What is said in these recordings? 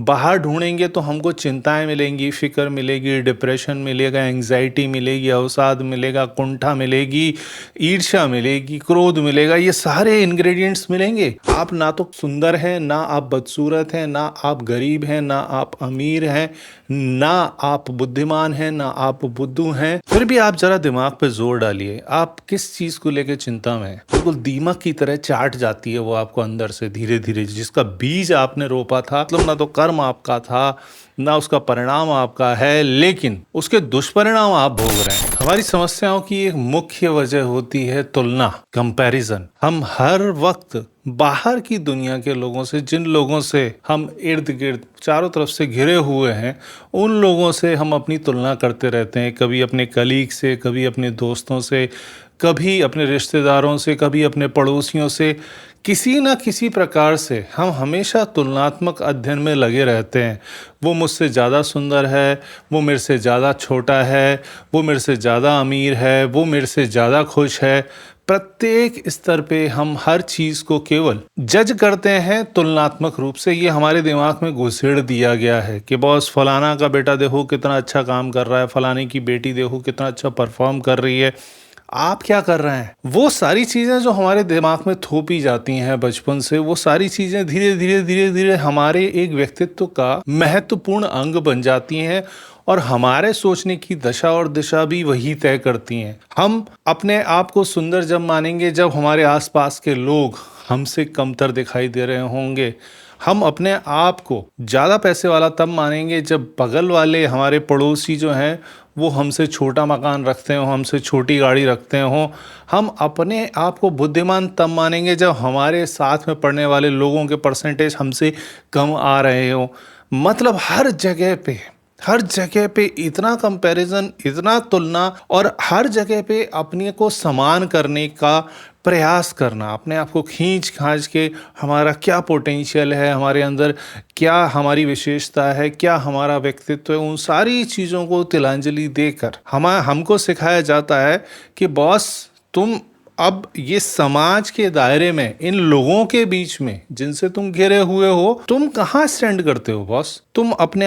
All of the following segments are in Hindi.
बाहर ढूंढेंगे तो हमको चिंताएं मिलेंगी, फिक्र मिलेगी, डिप्रेशन मिलेगा, एंग्जाइटी मिलेगी, अवसाद मिलेगा, कुंठा मिलेगी, ईर्ष्या मिलेगी, क्रोध मिलेगा। ये सारे इंग्रेडिएंट्स मिलेंगे। आप ना तो सुंदर हैं, ना आप बदसूरत हैं, ना आप गरीब हैं, ना आप अमीर हैं, ना आप बुद्धिमान हैं, ना आप बुद्धू हैं। फिर भी आप जरा दिमाग पे जोर डालिए, आप किस चीज को लेकर चिंता में हैं? बिल्कुल दीमक की तरह चाट जाती है वो आपको अंदर से धीरे धीरे। जिसका बीज आपने रोपा था, मतलब ना तो कर्म आपका था, ना उसका परिणाम आपका है, लेकिन उसके दुष्परिणाम आप भोग रहे हैं। हमारी समस्याओं की एक मुख्य वजह होती है तुलना, कंपैरिजन। हम हर वक्त बाहर की दुनिया के लोगों से, जिन लोगों से हम इर्द गिर्द चारों तरफ से घिरे हुए हैं, उन लोगों से हम अपनी तुलना करते रहते हैं। कभी अपने कलीग से, कभी अपने दोस्तों से, कभी अपने रिश्तेदारों से, कभी अपने पड़ोसियों से। किसी न किसी प्रकार से हम हमेशा तुलनात्मक अध्ययन में लगे रहते हैं। वो मुझसे ज़्यादा सुंदर है, वो मेरे से ज़्यादा छोटा है, वो मेरे से ज़्यादा अमीर है, वो मेरे से ज़्यादा खुश है। प्रत्येक स्तर पे हम हर चीज़ को केवल जज करते हैं तुलनात्मक रूप से। ये हमारे दिमाग में घुसेड़ दिया गया है कि बॉस फलाना का बेटा देखो कितना अच्छा काम कर रहा है, फलाने की बेटी देखो कितना अच्छा परफॉर्म कर रही है। आप क्या कर रहे हैं? वो सारी चीज़ें जो हमारे दिमाग में थोपी जाती हैं बचपन से, वो सारी चीज़ें धीरे धीरे धीरे धीरे हमारे एक व्यक्तित्व का महत्वपूर्ण अंग बन जाती हैं और हमारे सोचने की दशा और दिशा भी वही तय करती हैं। हम अपने आप को सुंदर जब मानेंगे जब हमारे आसपास के लोग हमसे कमतर दिखाई दे रहे होंगे। हम अपने आप को ज़्यादा पैसे वाला तब मानेंगे जब बगल वाले हमारे पड़ोसी जो हैं वो हमसे छोटा मकान रखते हों, हमसे छोटी गाड़ी रखते हों। हम अपने आप को बुद्धिमान तब मानेंगे जब हमारे साथ में पढ़ने वाले लोगों के परसेंटेज हमसे कम आ रहे हों। मतलब हर जगह पे इतना कंपैरिजन, इतना तुलना, और हर जगह पे अपने को समान करने का प्रयास करना, अपने आप को खींच खांच के हमारा क्या पोटेंशियल है, हमारे अंदर क्या हमारी विशेषता है, क्या हमारा व्यक्तित्व है, उन सारी चीज़ों को तिलांजलि देकर हमको सिखाया जाता है कि बॉस तुम अब ये समाज के दायरे में, इन लोगों के बीच में जिनसे तुम घिरे हुए हो, तुम कहाँ स्टैंड करते हो बॉस? तुम अपने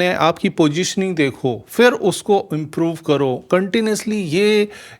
आप की पोजीशनिंग देखो, फिर उसको इम्प्रूव करो कंटिन्यूसली।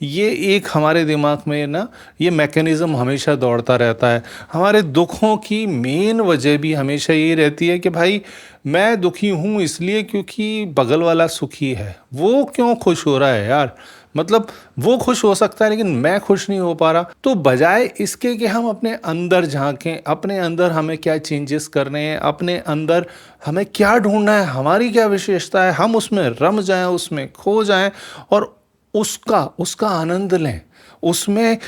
ये एक हमारे दिमाग में ना ये मैकेनिज्म हमेशा दौड़ता रहता है। हमारे दुखों की मेन वजह भी हमेशा ये रहती है कि भाई मैं दुखी हूँ इसलिए क्योंकि बगल वाला सुखी है। वो क्यों खुश हो रहा है यार? मतलब वो खुश हो सकता है लेकिन मैं खुश नहीं हो पा रहा। तो बजाय इसके कि हम अपने अंदर झांकें, अपने अंदर हमें क्या चेंजेस करने हैं, अपने अंदर हमें क्या ढूंढना है, हमारी क्या विशेषता है, हम उसमें रम जाएं, उसमें खो जाएं और उसका आनंद लें, उसमें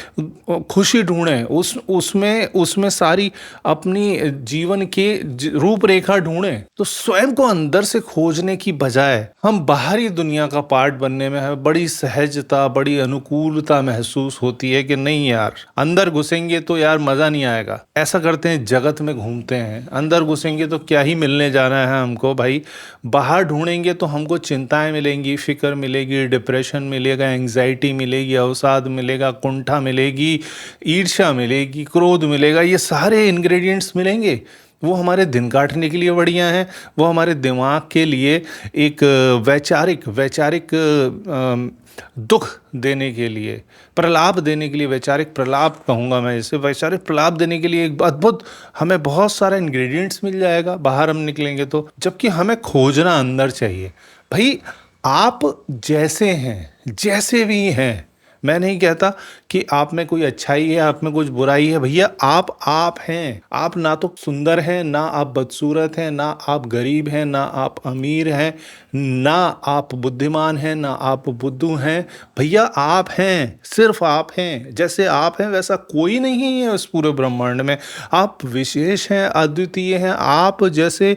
खुशी ढूंढें, उसमें सारी अपनी जीवन की रूपरेखा ढूंढें। तो स्वयं को अंदर से खोजने की बजाय हम बाहरी दुनिया का पार्ट बनने में हमें बड़ी सहजता, बड़ी अनुकूलता महसूस होती है कि नहीं यार, अंदर घुसेंगे तो यार मजा नहीं आएगा। ऐसा करते हैं, जगत में घूमते हैं, अंदर घुसेंगे तो क्या ही मिलने जाना है हमको भाई। बाहर ढूंढेंगे तो हमको चिंताएं मिलेंगी, फिक्र मिलेगी, डिप्रेशन मिलेगा, एंग्जाइटी मिलेगी, अवसाद मिलेगा, कुंठा मिलेगी, ईर्ष्या मिलेगी, क्रोध मिलेगा। ये सारे इंग्रेडिएंट्स मिलेंगे। वो हमारे दिन काटने के लिए बढ़िया हैं, वो हमारे दिमाग के लिए एक वैचारिक दुख देने के लिए, प्रलाप देने के लिए, वैचारिक प्रलाप कहूँगा मैं इसे, वैचारिक प्रलाप देने के लिए एक अद्भुत हमें बहुत सारा इंग्रेडिएंट्स मिल जाएगा बाहर हम निकलेंगे तो। जबकि हमें खोजना अंदर चाहिए। भाई आप जैसे हैं, जैसे भी हैं, मैं नहीं कहता कि आप में कोई अच्छाई है, आप में कुछ बुराई है। भैया आप हैं। आप ना तो सुंदर हैं, ना आप बदसूरत हैं, ना आप गरीब हैं, ना आप अमीर हैं, ना आप बुद्धिमान हैं, ना आप बुद्धू हैं। भैया आप हैं, सिर्फ आप हैं। जैसे आप हैं वैसा कोई नहीं है इस पूरे ब्रह्मांड में। आप विशेष हैं, अद्वितीय हैं। आप जैसे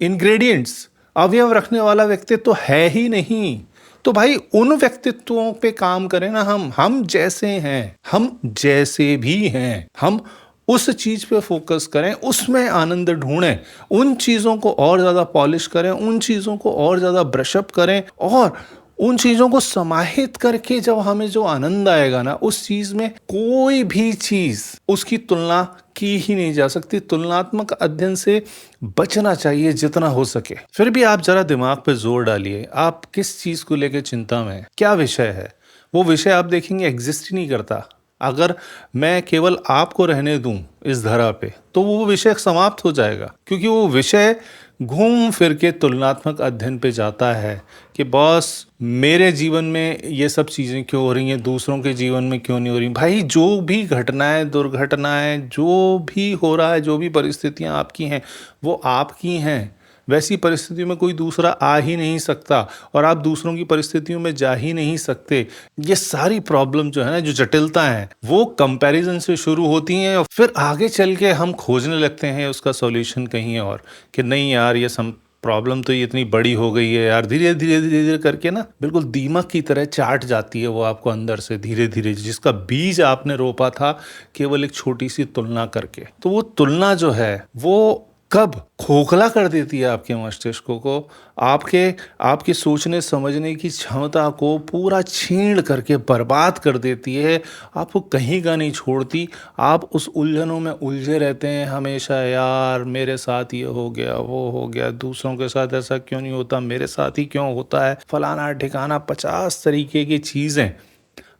इंग्रेडिएंट्स, अवयव रखने वाला व्यक्तित्व तो है ही नहीं। तो भाई उन व्यक्तित्वों पे काम करें ना। हम जैसे हैं, हम जैसे भी हैं, हम उस चीज पे फोकस करें, उसमें आनंद ढूंढें, उन चीजों को और ज्यादा पॉलिश करें, उन चीजों को और ज्यादा ब्रशअप करें, और उन चीजों को समाहित करके जब हमें जो आनंद आएगा ना, उस चीज में कोई भी चीज उसकी तुलना की ही नहीं जा सकती। तुलनात्मक अध्ययन से बचना चाहिए जितना हो सके। फिर भी आप जरा दिमाग पे जोर डालिए, आप किस चीज को लेकर चिंता में हैं? क्या विषय है? वो विषय आप देखेंगे एग्जिस्ट ही नहीं करता। अगर मैं केवल आपको रहने दूं इस धरा पे, तो वो विषय समाप्त हो जाएगा, क्योंकि वो विषय घूम फिर के तुलनात्मक अध्ययन पे जाता है कि बॉस मेरे जीवन में ये सब चीज़ें क्यों हो रही हैं, दूसरों के जीवन में क्यों नहीं हो रही। भाई जो भी घटनाएं, दुर्घटनाएं, जो भी हो रहा है, जो भी परिस्थितियां आपकी हैं, वो आपकी हैं। वैसी परिस्थितियों में कोई दूसरा आ ही नहीं सकता और आप दूसरों की परिस्थितियों में जा ही नहीं सकते। ये सारी प्रॉब्लम जो है ना, जो जटिलता है, वो कंपैरिजन से शुरू होती हैं और फिर आगे चल के हम खोजने लगते हैं उसका सॉल्यूशन कहीं और, कि नहीं यार ये सम प्रॉब्लम तो ये इतनी बड़ी हो गई है यार। धीरे धीरे धीरे धीरे करके ना बिल्कुल दीमक की तरह चाट जाती है वो आपको अंदर से, धीरे धीरे, जिसका बीज आपने रोपा था केवल एक छोटी सी तुलना करके। तो वो तुलना जो है वो कब खोखला कर देती है आपके मस्तिष्क को, आपके आपकी सोचने समझने की क्षमता को पूरा छीण करके बर्बाद कर देती है, आपको कहीं का नहीं छोड़ती। आप उस उलझनों में उलझे रहते हैं हमेशा, यार मेरे साथ ये हो गया, वो हो गया, दूसरों के साथ ऐसा क्यों नहीं होता, मेरे साथ ही क्यों होता है, फलाना ठिकाना 50 तरीके की चीज़ें।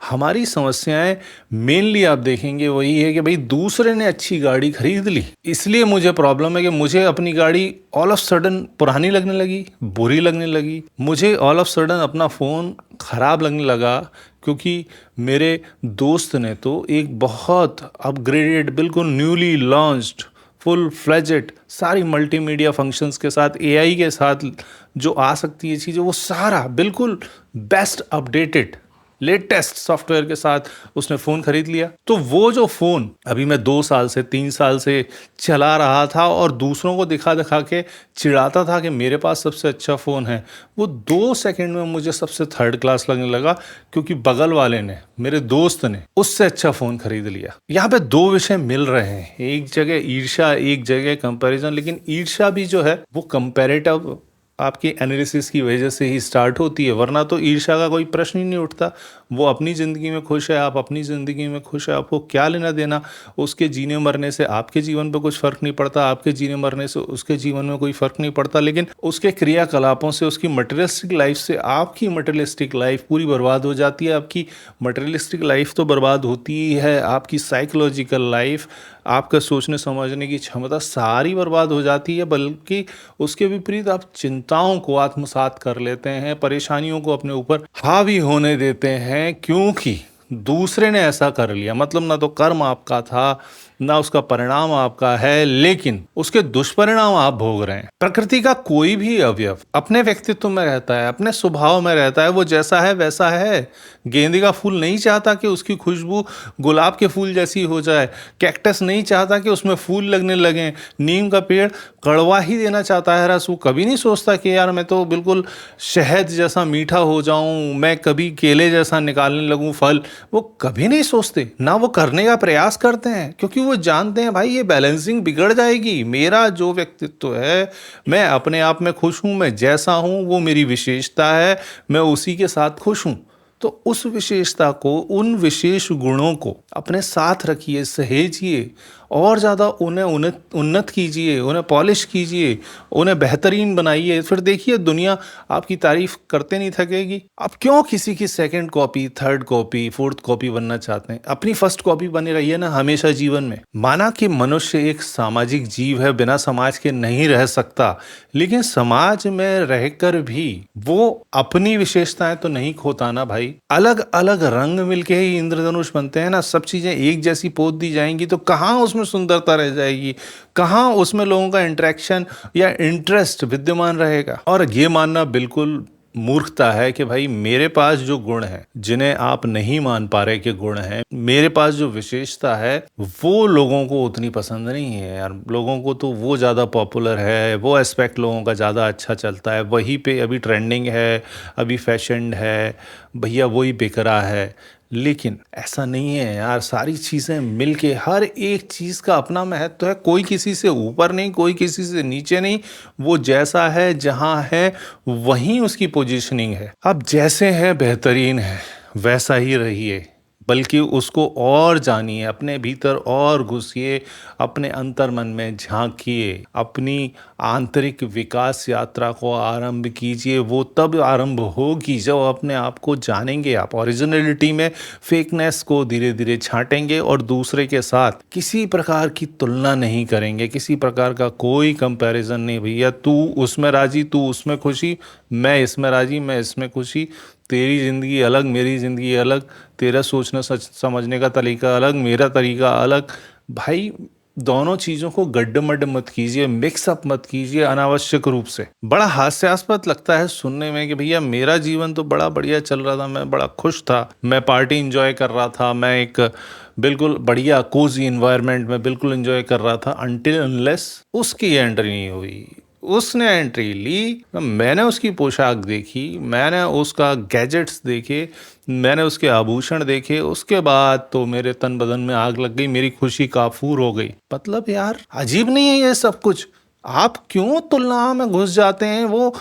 हमारी समस्याएं मेनली आप देखेंगे वही है कि भाई दूसरे ने अच्छी गाड़ी खरीद ली, इसलिए मुझे प्रॉब्लम है कि मुझे अपनी गाड़ी ऑल ऑफ सडन पुरानी लगने लगी, बुरी लगने लगी। मुझे ऑल ऑफ सडन अपना फ़ोन ख़राब लगने लगा क्योंकि मेरे दोस्त ने तो एक बहुत अपग्रेडेड, बिल्कुल न्यूली लॉन्च्ड, फुल फ्लेजेड, सारी मल्टीमीडिया फंक्शंस के साथ, एआई के साथ जो आ सकती है चीज़ें, वो सारा बिल्कुल बेस्ट अपडेटेड लेटेस्ट सॉफ्टवेयर के साथ उसने फ़ोन खरीद लिया। तो वो जो फ़ोन अभी मैं 2 साल से 3 साल से चला रहा था और दूसरों को दिखा दिखा के चिढ़ाता था कि मेरे पास सबसे अच्छा फ़ोन है, वो 2 सेकंड में मुझे सबसे थर्ड क्लास लगने लगा, क्योंकि बगल वाले ने, मेरे दोस्त ने उससे अच्छा फ़ोन खरीद लिया। यहाँ पे दो विषय मिल रहे हैं, एक जगह ईर्ष्या, एक जगह कंपैरिजन। लेकिन ईर्ष्या भी जो है वो कंपैरेटिव आपकी एनालिसिस की वजह से ही स्टार्ट होती है, वरना तो ईर्ष्या का कोई प्रश्न ही नहीं उठता। वो अपनी ज़िंदगी में खुश है, आप अपनी ज़िंदगी में खुश है, आपको क्या लेना देना। उसके जीने मरने से आपके जीवन पर कुछ फ़र्क नहीं पड़ता, आपके जीने मरने से उसके जीवन में कोई फ़र्क नहीं पड़ता। लेकिन उसके क्रियाकलापों से, उसकी मटेरियलिस्टिक लाइफ से आपकी मटेरियलिस्टिक लाइफ पूरी बर्बाद हो जाती है। आपकी मटेरियलिस्टिक लाइफ तो बर्बाद होती ही है, आपकी साइकोलॉजिकल लाइफ, आपका सोचने समझने की क्षमता सारी बर्बाद हो जाती है। बल्कि उसके विपरीत आप चिंताओं को आत्मसात कर लेते हैं, परेशानियों को अपने ऊपर हावी होने देते हैं, क्योंकि दूसरे ने ऐसा कर लिया। मतलब ना तो कर्म आपका था, ना उसका परिणाम आपका है, लेकिन उसके दुष्परिणाम आप भोग रहे हैं। प्रकृति का कोई भी अवयव अपने व्यक्तित्व में रहता है, अपने स्वभाव में रहता है, वो जैसा है वैसा है। गेंदे का फूल नहीं चाहता कि उसकी खुशबू गुलाब के फूल जैसी हो जाए, कैक्टस नहीं चाहता कि उसमें फूल लगने लगें, नीम का पेड़ कड़वा ही देना चाहता है रस। वो कभी नहीं सोचता कि यार मैं तो बिल्कुल शहद जैसा मीठा हो जाऊं, मैं कभी केले जैसा निकालने लगूं फल। वो कभी नहीं सोचते, ना वो करने का प्रयास करते हैं, क्योंकि वो जानते हैं भाई ये बैलेंसिंग बिगड़ जाएगी। मेरा जो व्यक्तित्व है, मैं अपने आप में खुश हूं, मैं जैसा हूं वो मेरी विशेषता है, मैं उसी के साथ खुश हूं। तो उस विशेषता को, उन विशेष गुणों को अपने साथ रखिए, सहेजिए, और ज़्यादा उन्हें उन्नत कीजिए, उन्हें पॉलिश कीजिए, उन्हें बेहतरीन बनाइए। फिर देखिए दुनिया आपकी तारीफ करते नहीं थकेगी। आप क्यों किसी की second copy, third copy, fourth copy बनना चाहते हैं? अपनी फर्स्ट कॉपी बने रहिए ना हमेशा जीवन में। माना कि मनुष्य एक सामाजिक जीव है, बिना समाज के नहीं रह सकता, लेकिन समाज में रहकर भी वो अपनी विशेषताएं तो नहीं खोता ना भाई। अलग अलग रंग मिलके ही इंद्रधनुष बनते हैं ना। सब चीजें एक जैसी पोत दी जाएंगी तो कहाँ उसमें सुंदरता रह जाएगी, कहाँ उसमें लोगों का इंटरेक्शन या इंटरेस्ट विद्यमान रहेगा। और ये मानना बिल्कुल मूर्खता है कि भाई मेरे पास जो गुण है, जिन्हें आप नहीं मान पा रहे कि गुण है, मेरे पास जो विशेषता है, वो लोगों को उतनी पसंद नहीं है यार। लोगों को तो वो ज़्यादा पॉपुलर है, वो एस्पेक्ट लोगों का ज़्यादा अच्छा चलता है, वहीं पे अभी ट्रेंडिंग है, अभी फैशन है, भैया वही बिक रहा है। लेकिन ऐसा नहीं है यार, सारी चीज़ें मिलके, हर एक चीज़ का अपना महत्व है। कोई किसी से ऊपर नहीं, कोई किसी से नीचे नहीं। वो जैसा है, जहाँ है, वहीं उसकी पोजीशनिंग है। आप जैसे हैं बेहतरीन है, वैसा ही रहिए। बल्कि उसको और जानिए, अपने भीतर और घुसिए, अपने अंतर्मन में झाँकिए, अपनी आंतरिक विकास यात्रा को आरंभ कीजिए। वो तब आरंभ होगी जब अपने आप को जानेंगे आप, ओरिजिनलिटी में फेकनेस को धीरे-धीरे छाँटेंगे और दूसरे के साथ किसी प्रकार की तुलना नहीं करेंगे, किसी प्रकार का कोई कंपैरिज़न नहीं। भैया तू उसमें राज़ी, तू उसमें खुशी, मैं इसमें राज़ी, मैं इसमें खुशी, तेरी ज़िंदगी अलग, मेरी ज़िंदगी अलग, तेरा सोचना सच समझने का तरीका अलग, मेरा तरीका अलग। भाई दोनों चीज़ों को गड्ढ-मड्ढ मत कीजिए, मिक्स अप मत कीजिए अनावश्यक रूप से। बड़ा हास्यास्पद लगता है सुनने में कि भैया मेरा जीवन तो बड़ा बढ़िया चल रहा था, मैं बड़ा खुश था, मैं पार्टी एन्जॉय कर रहा था, मैं एक बिल्कुल बढ़िया कोज़ी एनवायरनमेंट में बिल्कुल एन्जॉय कर रहा था अनटिल अनलेस उसकी एंट्री नहीं हुई। उसने एंट्री ली, मैंने उसकी पोशाक देखी, मैंने उसका गैजेट्स देखे, मैंने उसके आभूषण देखे, उसके बाद तो मेरे तन बदन में आग लग गई, मेरी खुशी काफूर हो गई। मतलब यार अजीब नहीं है ये सब कुछ? आप क्यों तुलना में घुस जाते हैं? वो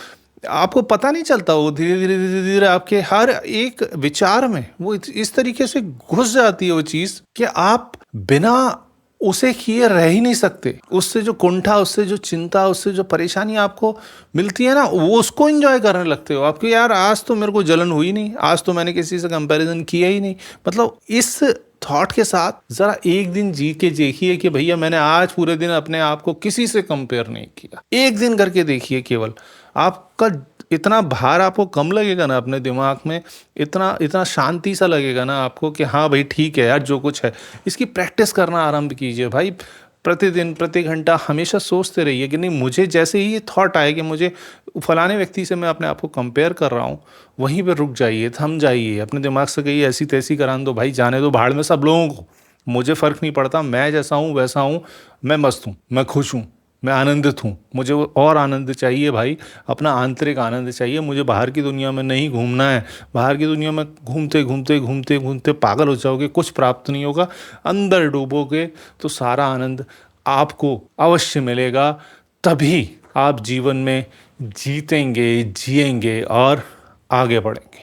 आपको पता नहीं चलता, वो धीरे-धीरे आपके हर एक विचार में वो इस तरीके से घुस जाती है वो चीज़ कि आप बिना उसे किए रह ही नहीं सकते। उससे जो कुंठा, उससे जो चिंता, उससे जो परेशानी आपको मिलती है ना, वो उसको एन्जॉय करने लगते हो आप कि यार आज तो मेरे को जलन हुई नहीं, आज तो मैंने किसी से कंपैरिज़न किया ही नहीं। मतलब इस थॉट के साथ ज़रा एक दिन जी के देखिए कि भैया मैंने आज पूरे दिन अपने आप को किसी से कंपेयर नहीं किया। एक दिन करके देखिए केवल, आपका इतना भार आपको कम लगेगा ना अपने दिमाग में, इतना इतना शांति सा लगेगा ना आपको कि हाँ भाई ठीक है यार जो कुछ है। इसकी प्रैक्टिस करना आरंभ कीजिए भाई, प्रतिदिन प्रति घंटा हमेशा सोचते रहिए कि नहीं, मुझे जैसे ही ये थॉट आए कि मुझे फलाने व्यक्ति से मैं अपने आप को कंपेयर कर रहा हूँ, वहीं पे रुक जाइए, थम जाइए, अपने दिमाग से कहिए ऐसी तैसी करान दो भाई, जाने दो भाड़ में सब लोगों को, मुझे फ़र्क नहीं पड़ता, मैं जैसा हूँ वैसा हूँ, मैं मस्त हूँ, मैं खुश हूँ, मैं आनंदित हूँ। मुझे वो और आनंद चाहिए भाई, अपना आंतरिक आनंद चाहिए, मुझे बाहर की दुनिया में नहीं घूमना है। बाहर की दुनिया में घूमते घूमते घूमते घूमते पागल हो जाओगे, कुछ प्राप्त नहीं होगा। अंदर डूबोगे तो सारा आनंद आपको अवश्य मिलेगा, तभी आप जीवन में जीतेंगे, जिएंगे और आगे बढ़ेंगे।